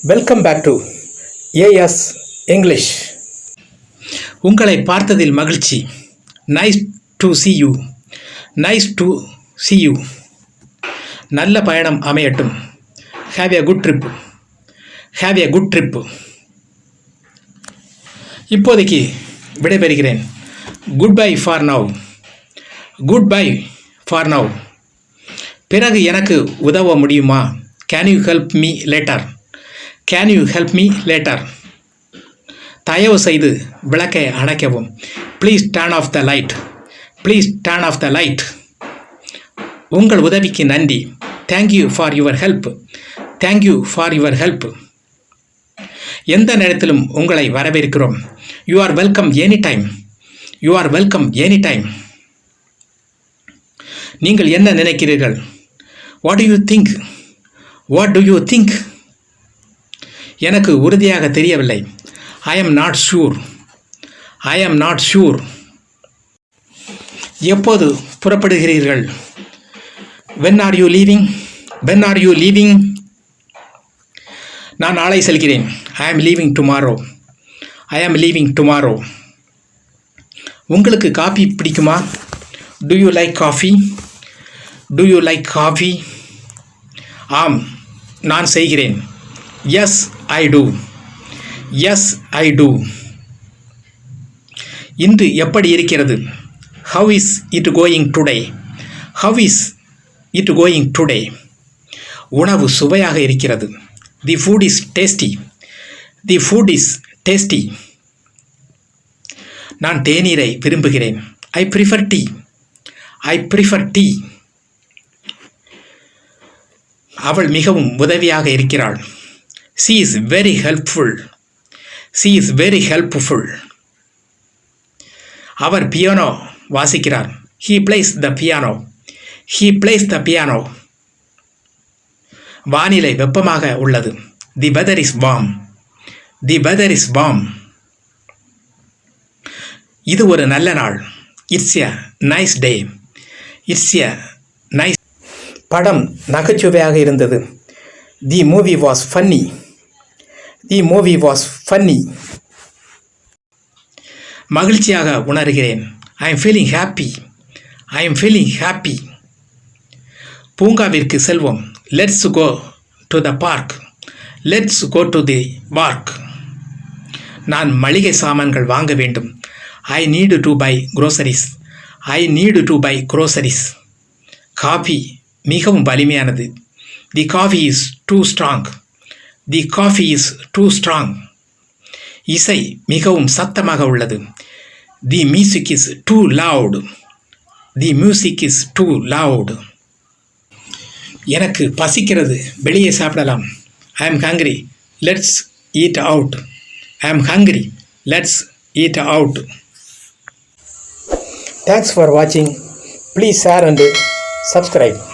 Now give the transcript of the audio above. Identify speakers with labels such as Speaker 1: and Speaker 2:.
Speaker 1: Welcome back to AS English. உங்களை பார்த்ததில் மகிழ்ச்சி. Nice to see you. Nice to see you. நல்ல பயணம் அமையட்டும். Have a good trip. Have a good trip. இப்போதைக்கு விடைபெறுகிறேன். Goodbye for now. Goodbye for now. பிறகு எனக்கு உதவ முடியுமா? Can you help me later? Can you help me later? தயவு செய்து விளக்கை அணைக்கவும். Please turn off the light. Please turn off the light. உங்கள் உதவிக்கு நன்றி. Thank you for your help. Thank you for your help. எந்த நேரத்திலும் உங்களை வரவேற்கிறோம். You are welcome any time. You are welcome any time. நீங்கள் என்ன நினைக்கிறீர்கள்? What do you think? What do you think? எனக்கு உறுதியாக தெரியவில்லை. I am not sure. I am not sure. எப்போது புறப்படுகிறீர்கள்? When are you leaving? When are you leaving? நான் நாளை செல்கிறேன். I am leaving tomorrow. I am leaving tomorrow. உங்களுக்கு coffee பிடிக்குமா? Do you like coffee? To you like coffee? ஆம், நான் செய்கிறேன். எஸ் ஐ டூ. எஸ் ஐ டூ. இன்று எப்படி இருக்கிறது? How is it going today? How is it going today? உணவு சுவையாக இருக்கிறது. தி food is tasty. The food is tasty. நான் தேநீரை விரும்புகிறேன். I prefer tea. I prefer tea. அவள் மிகவும் உதவியாக இருக்கிறாள். She is very helpful. She is very helpful. அவர் பியானோ வாசிக்கிறார். He plays the piano. He plays the piano. வானிலை வெப்பமாக உள்ளது. The weather is warm. The weather is warm. இது ஒரு நல்ல நாள். It's a nice day. It's a nice. படம் நகைச்சுவையாக இருந்தது. The movie was funny. The movie was funny. மகிழ்ச்சியாக உணர்கிறேன். I am feeling happy. I am feeling happy. பூங்காவிற்கு செல்வோம். Let's go to the park. Let's go to the park. நான் மளிகை சாமான்கள் வாங்க வேண்டும். I need to buy groceries. I need to buy groceries. Coffee மிகவும் வலிமையானது. The coffee is too strong. The coffee is too strong. இசை மிகவும் சத்தமாக உள்ளது. The music is too loud. The music is too loud. எனக்கு பசிக்கிறது. வெளியே சாப்பிடலாம். I am hungry. Let's eat out. I am hungry. Let's eat out. Thanks for watching. Please share and subscribe.